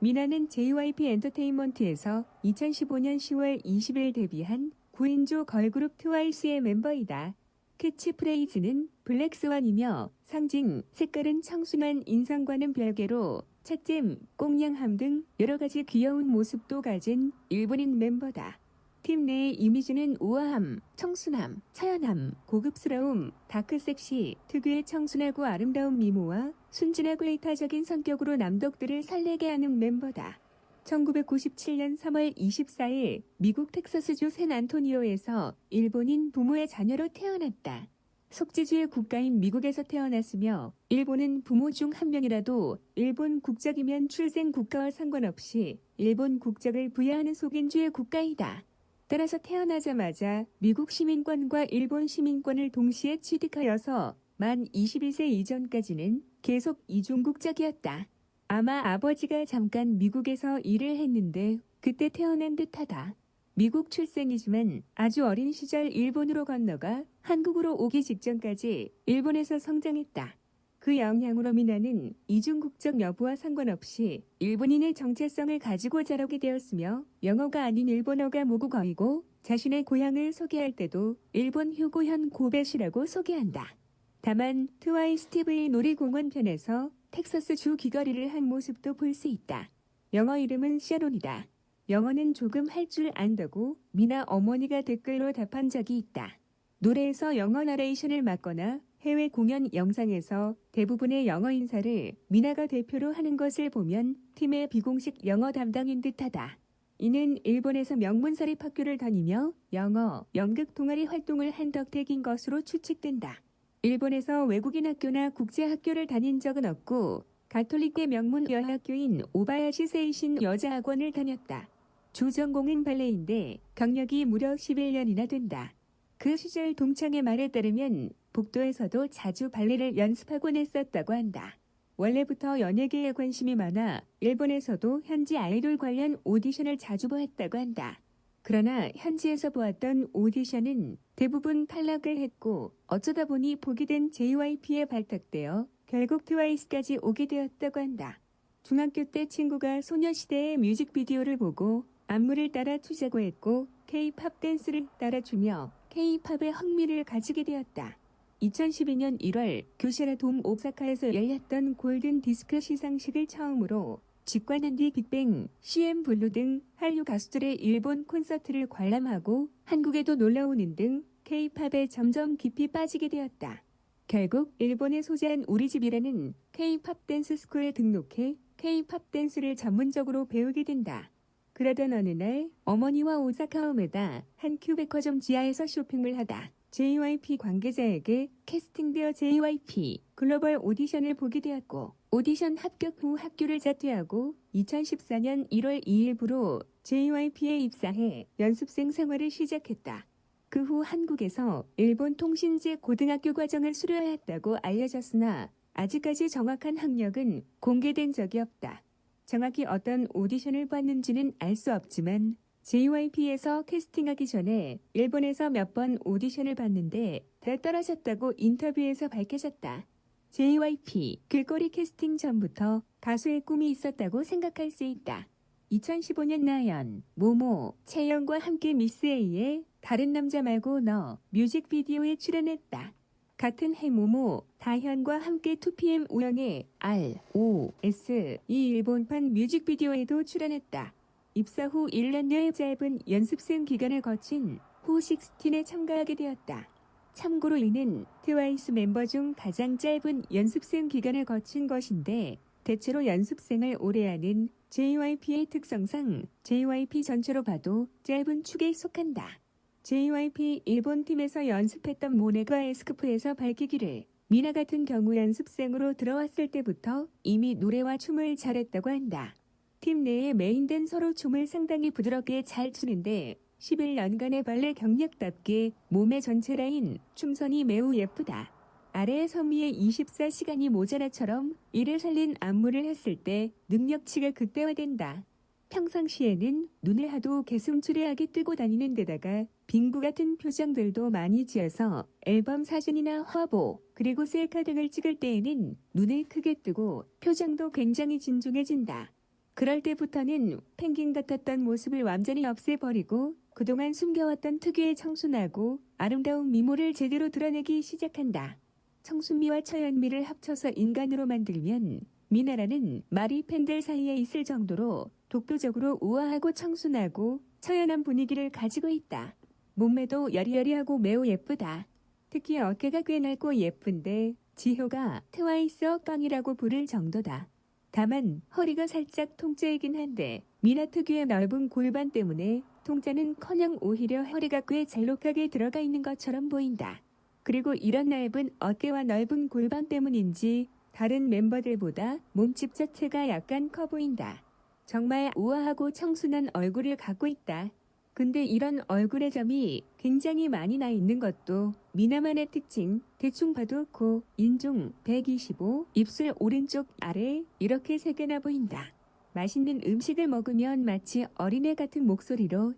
미나는 JYP 엔터테인먼트에서 2015년 10월 20일 데뷔한 9인조 걸그룹 트와이스의 멤버이다. 캐치프레이즈는 블랙스완이며 상징, 색깔은 청순한 인상과는 별개로 채잼, 꽁냥함 등 여러가지 귀여운 모습도 가진 일본인 멤버다. 팀 내의 이미지는 우아함, 청순함, 차연함, 고급스러움, 다크섹시, 특유의 청순하고 아름다운 미모와 순진하고 이타적인 성격으로 남덕들을 설레게 하는 멤버다. 1997년 3월 24일 미국 텍사스주 샌안토니오에서 일본인 부모의 자녀로 태어났다. 속지주의 국가인 미국에서 태어났으며 일본은 부모 중 한 명이라도 일본 국적이면 출생 국가와 상관없이 일본 국적을 부여하는 속인주의 국가이다. 따라서 태어나자마자 미국 시민권과 일본 시민권을 동시에 취득하여서 만 21세 이전까지는 계속 이중국적이었다. 아마 아버지가 잠깐 미국에서 일을 했는데 그때 태어난 듯하다. 미국 출생이지만 아주 어린 시절 일본으로 건너가 한국으로 오기 직전까지 일본에서 성장했다. 그 영향으로 미나는 이중국적 여부와 상관없이 일본인의 정체성을 가지고 자라게 되었으며 영어가 아닌 일본어가 모국어이고 자신의 고향을 소개할 때도 일본 휴고현 고베시라고 소개한다. 다만 트와이스 TV 놀이공원 편에서 텍사스 주 귀걸이를 한 모습도 볼 수 있다. 영어 이름은 샤론이다. 영어는 조금 할 줄 안다고 미나 어머니가 댓글로 답한 적이 있다. 노래에서 영어 나레이션을 맡거나 해외 공연 영상에서 대부분의 영어 인사를 미나가 대표로 하는 것을 보면 팀의 비공식 영어 담당인 듯하다. 이는 일본에서 명문사립학교를 다니며 영어, 연극 동아리 활동을 한 덕택인 것으로 추측된다. 일본에서 외국인 학교나 국제학교를 다닌 적은 없고 가톨릭계 명문 여학교인 오바야시 세이신 여자학원을 다녔다. 주 전공은 발레인데 경력이 무려 11년이나 된다. 그 시절 동창의 말에 따르면 복도에서도 자주 발레를 연습하곤 했었다고 한다. 원래부터 연예계에 관심이 많아 일본에서도 현지 아이돌 관련 오디션을 자주 보았다고 한다. 그러나 현지에서 보았던 오디션은 대부분 탈락을 했고 어쩌다 보니 보게 된 JYP에 발탁되어 결국 트와이스까지 오게 되었다고 한다. 중학교 때 친구가 소녀시대의 뮤직비디오를 보고 안무를 따라 추자고 했고 K-팝 댄스를 따라주며 K-팝에 흥미를 가지게 되었다. 2012년 1월 교시라 돔 오사카에서 열렸던 골든 디스크 시상식을 처음으로 직관한 뒤 빅뱅, CN블루 등 한류 가수들의 일본 콘서트를 관람하고 한국에도 놀러오는 등 K-팝에 점점 깊이 빠지게 되었다. 결국 일본에 소재한 우리집이라는 K-팝 댄스 스쿨에 등록해 K-팝 댄스를 전문적으로 배우게 된다. 그러던 어느 날 어머니와 오사카홈에다 한 큐백화점 지하에서 쇼핑을 하다 JYP 관계자에게 캐스팅되어 JYP 글로벌 오디션을 보게 되었고 오디션 합격 후 학교를 자퇴하고 2014년 1월 2일부로 JYP에 입사해 연습생 생활을 시작했다. 그 후 한국에서 일본 통신제 고등학교 과정을 수료하였다고 알려졌으나 아직까지 정확한 학력은 공개된 적이 없다. 정확히 어떤 오디션을 봤는지는 알 수 없지만 JYP에서 캐스팅하기 전에 일본에서 몇 번 오디션을 봤는데 다 떨어졌다고 인터뷰에서 밝혀졌다. JYP 길거리 캐스팅 전부터 가수의 꿈이 있었다고 생각할 수 있다. 2015년 나연, 모모, 채영과 함께 미스 A의 다른 남자 말고 너 뮤직비디오에 출연했다. 같은 해 모모, 다현과 함께 2PM 우영의 ROS 이 일본판 뮤직비디오에도 출연했다. 입사 후 1년여의 짧은 연습생 기간을 거친 후 16에 참가하게 되었다. 참고로 이는 트와이스 멤버 중 가장 짧은 연습생 기간을 거친 것인데 대체로 연습생을 오래 하는 JYP의 특성상 JYP 전체로 봐도 짧은 축에 속한다. JYP 일본팀에서 연습했던 모네가 에스크프에서 밝히기를 미나 같은 경우 연습생으로 들어왔을 때부터 이미 노래와 춤을 잘했다고 한다. 팀 내의 메인 댄서로 춤을 상당히 부드럽게 잘 추는데 11년간의 발레 경력답게 몸의 전체 라인, 춤선이 매우 예쁘다. 아래의 선미의 24시간이 모자라처럼 이를 살린 안무를 했을 때 능력치가 극대화된다. 평상시에는 눈을 하도 개슴츠레하게 뜨고 다니는 데다가 빙구 같은 표정들도 많이 지어서 앨범 사진이나 화보 그리고 셀카 등을 찍을 때에는 눈을 크게 뜨고 표정도 굉장히 진중해진다. 그럴 때부터는 펭귄 같았던 모습을 완전히 없애버리고 그동안 숨겨왔던 특유의 청순하고 아름다운 미모를 제대로 드러내기 시작한다. 청순미와 처연미를 합쳐서 인간으로 만들면 미나라는 말이 팬들 사이에 있을 정도로 독보적으로 우아하고 청순하고 처연한 분위기를 가지고 있다. 몸매도 여리여리하고 매우 예쁘다. 특히 어깨가 꽤 넓고 예쁜데 지효가 트와이스 어깡이라고 부를 정도다. 다만 허리가 살짝 통짜이긴 한데 미나 특유의 넓은 골반 때문에 통짜는커녕 오히려 허리가 꽤 잘록하게 들어가 있는 것처럼 보인다. 그리고 이런 넓은 어깨와 넓은 골반 때문인지 다른 멤버들보다 몸집 자체가 약간 커 보인다. 정말 우아하고 청순한 얼굴을 갖고 있다. 근데 이런 얼굴의 점이 굉장히 많이 나 있는 것도 미나만의 특징. 대충 봐도 코, 인중 125, 입술 오른쪽 아래 이렇게 세 개나 보인다. 맛있는 음식을 먹으면 마치 어린애 같은 목소리로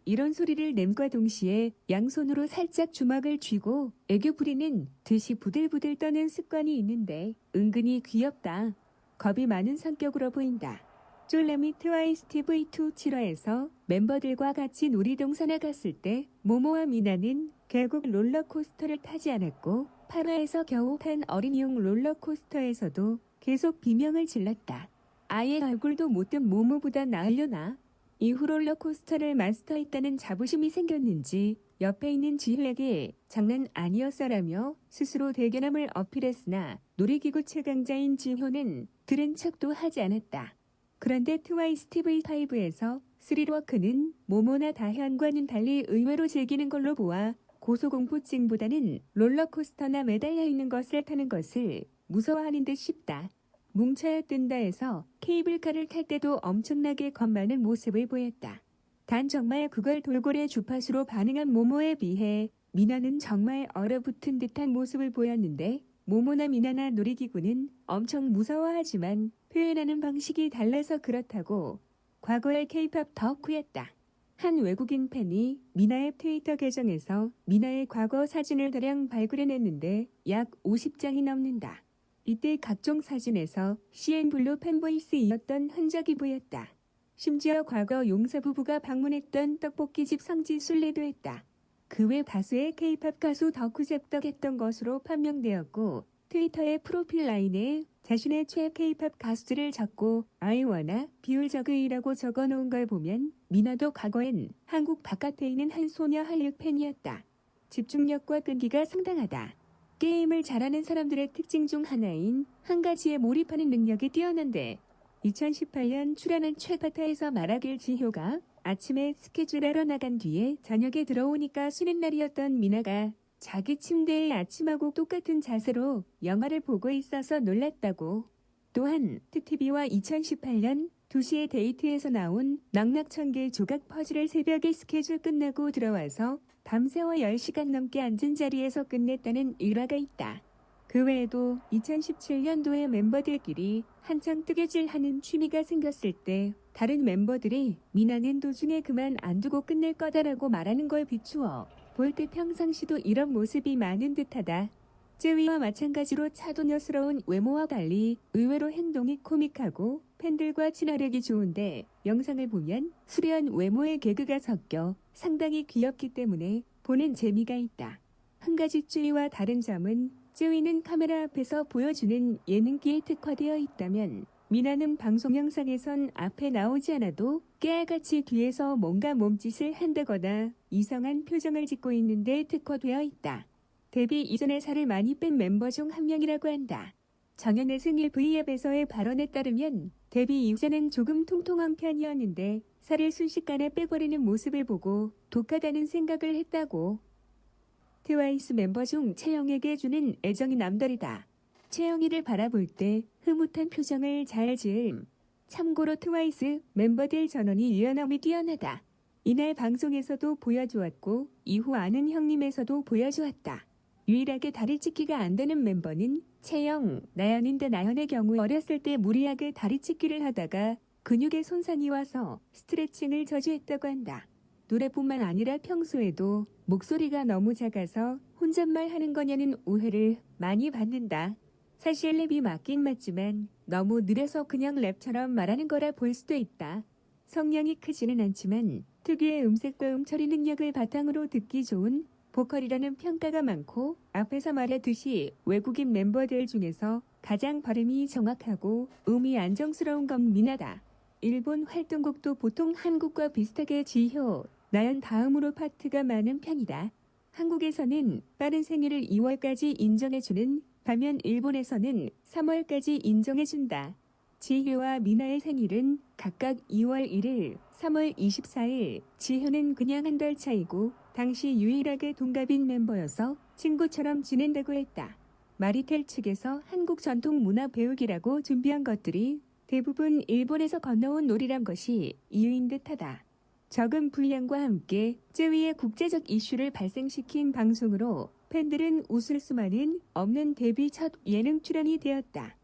이런 소리를 냄과 동시에 양손으로 살짝 주먹을 쥐고 애교 부리는 듯이 부들부들 떠는 습관이 있는데 은근히 귀엽다. 겁이 많은 성격으로 보인다. 쫄래미 트와이스 TV2 7화에서 멤버들과 같이 놀이동산에 갔을 때 모모와 미나는 결국 롤러코스터를 타지 않았고 8화에서 겨우 탄 어린이용 롤러코스터에서도 계속 비명을 질렀다. 아예 얼굴도 못된 모모보다 나으려나? 이후 롤러코스터를 마스터했다는 자부심이 생겼는지 옆에 있는 지효에게 장난 아니었어라며 스스로 대견함을 어필했으나 놀이기구 최강자인 지효는 들은 척도 하지 않았다. 그런데 트와이스 TV5에서 스릴워크는 모모나 다현과는 달리 의외로 즐기는 걸로 보아 고소공포증보다는 롤러코스터나 매달려 있는 것을 타는 것을 무서워하는 듯 싶다. 뭉쳐야 뜬다 해서 케이블카를 탈 때도 엄청나게 겁 많은 모습을 보였다. 단 정말 그걸 돌고래 주파수로 반응한 모모에 비해 미나는 정말 얼어붙은 듯한 모습을 보였는데 모모나 미나나 놀이기구는 엄청 무서워하지만 표현하는 방식이 달라서 그렇다고 과거의 케이팝 덕후였다. 한 외국인 팬이 미나의 트위터 계정에서 미나의 과거 사진을 대량 발굴해냈는데 약 50장이 넘는다. 이때 각종 사진에서 CN블루 팬보이스이었던 흔적이 보였다. 심지어 과거 용사 부부가 방문했던 떡볶이집 성지 순례도 했다. 그 외 다수의 K-팝 가수 덕후 cep덕했던 것으로 판명되었고 트위터의 프로필 라인에 자신의 최애 K-팝 가수들을 적고 아이와나 비율적의라고 적어놓은 걸 보면 미나도 과거엔 한국 바깥에 있는 한 소녀 한류 팬이었다. 집중력과 끈기가 상당하다. 게임을 잘하는 사람들의 특징 중 하나인 한 가지에 몰입하는 능력이 뛰어난데 2018년 출연한 최파타에서 말하길 지효가 아침에 스케줄하러 나간 뒤에 저녁에 들어오니까 쉬는 날이었던 미나가 자기 침대에 아침하고 똑같은 자세로 영화를 보고 있어서 놀랐다고. 또한 트티비와 2018년 2시에 데이트에서 나온 낙낙천개 조각 퍼즐을 새벽에 스케줄 끝나고 들어와서 밤새워 10시간 넘게 앉은 자리에서 끝냈다는 일화가 있다. 그 외에도 2017년도에 멤버들끼리 한창 뜨개질하는 취미가 생겼을 때 다른 멤버들이 미나는 도중에 그만 안 두고 끝낼 거다라고 말하는 걸 비추어 볼 때 평상시도 이런 모습이 많은 듯하다. 쯔위와 마찬가지로 차도녀스러운 외모와 달리 의외로 행동이 코믹하고 팬들과 친화력이 좋은데 영상을 보면 수려한 외모의 개그가 섞여 상당히 귀엽기 때문에 보는 재미가 있다. 한 가지 쯔위와 다른 점은 쯔위는 카메라 앞에서 보여주는 예능기에 특화되어 있다면 미나는 방송 영상에선 앞에 나오지 않아도 깨알같이 뒤에서 뭔가 몸짓을 한다거나 이상한 표정을 짓고 있는데 특화되어 있다. 데뷔 이전에 살을 많이 뺀 멤버 중 한 명이라고 한다. 정연의 생일 V앱에서의 발언에 따르면 데뷔 이전엔 조금 통통한 편이었는데 살을 순식간에 빼버리는 모습을 보고 독하다는 생각을 했다고. 트와이스 멤버 중 채영에게 주는 애정이 남다르다. 채영이를 바라볼 때 흐뭇한 표정을 잘 지음. 참고로 트와이스 멤버들 전원이 유연함이 뛰어나다. 이날 방송에서도 보여주었고 이후 아는 형님에서도 보여주었다. 유일하게 다리 찢기가 안 되는 멤버는 채영, 나연인데 나연의 경우 어렸을 때 무리하게 다리 찢기를 하다가 근육에 손상이 와서 스트레칭을 저주했다고 한다. 노래뿐만 아니라 평소에도 목소리가 너무 작아서 혼잣말 하는 거냐는 오해를 많이 받는다. 사실 랩이 맞긴 맞지만 너무 느려서 그냥 랩처럼 말하는 거라 볼 수도 있다. 성량이 크지는 않지만 특유의 음색과 음처리 능력을 바탕으로 듣기 좋은 보컬이라는 평가가 많고, 앞에서 말했듯이 외국인 멤버들 중에서 가장 발음이 정확하고 음이 안정스러운 건 미나다. 일본 활동곡도 보통 한국과 비슷하게 지효, 나연 다음으로 파트가 많은 편이다. 한국에서는 빠른 생일을 2월까지 인정해주는 반면 일본에서는 3월까지 인정해준다. 지효와 미나의 생일은 각각 2월 1일, 3월 24일, 지효는 그냥 한 달 차이고 당시 유일하게 동갑인 멤버여서 친구처럼 지낸다고 했다. 마리텔 측에서 한국 전통 문화 배우기라고 준비한 것들이 대부분 일본에서 건너온 놀이란 것이 이유인 듯하다. 적은 분량과 함께 쯔위의 국제적 이슈를 발생시킨 방송으로 팬들은 웃을 수만은 없는 데뷔 첫 예능 출연이 되었다.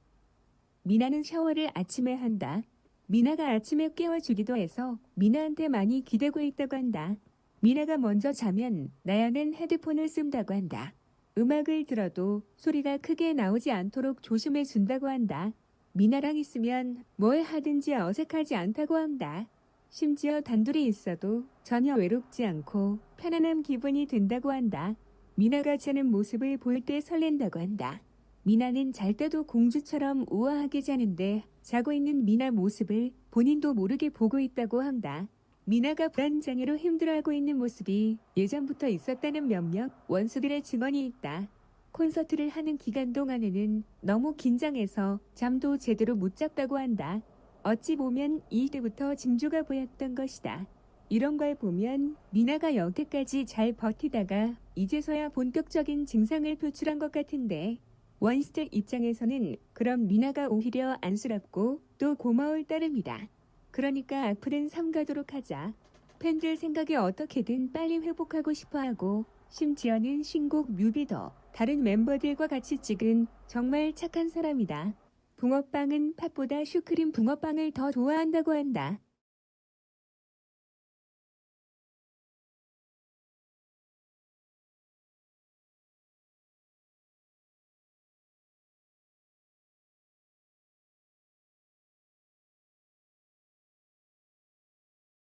미나는 샤워를 아침에 한다. 미나가 아침에 깨워주기도 해서 미나한테 많이 기대고 있다고 한다. 미나가 먼저 자면 나연은 헤드폰을 쓴다고 한다. 음악을 들어도 소리가 크게 나오지 않도록 조심해 준다고 한다. 미나랑 있으면 뭘 하든지 어색하지 않다고 한다. 심지어 단둘이 있어도 전혀 외롭지 않고 편안한 기분이 든다고 한다. 미나가 자는 모습을 볼 때 설렌다고 한다. 미나는 잘 때도 공주처럼 우아하게 자는데 자고 있는 미나 모습을 본인도 모르게 보고 있다고 한다. 미나가 불안장애로 힘들어하고 있는 모습이 예전부터 있었다는 몇몇 원수들의 증언이 있다. 콘서트를 하는 기간 동안에는 너무 긴장해서 잠도 제대로 못 잤다고 한다. 어찌 보면 이때부터 징조가 보였던 것이다. 이런 걸 보면 미나가 여태까지 잘 버티다가 이제서야 본격적인 증상을 표출한 것 같은데, 원스들 입장에서는 그럼 미나가 오히려 안쓰럽고 또 고마울 따름이다. 그러니까 악플은 삼가도록 하자. 팬들 생각에 어떻게든 빨리 회복하고 싶어하고, 심지어는 신곡 뮤비도 다른 멤버들과 같이 찍은 정말 착한 사람이다. 붕어빵은 팥보다 슈크림 붕어빵을 더 좋아한다고 한다.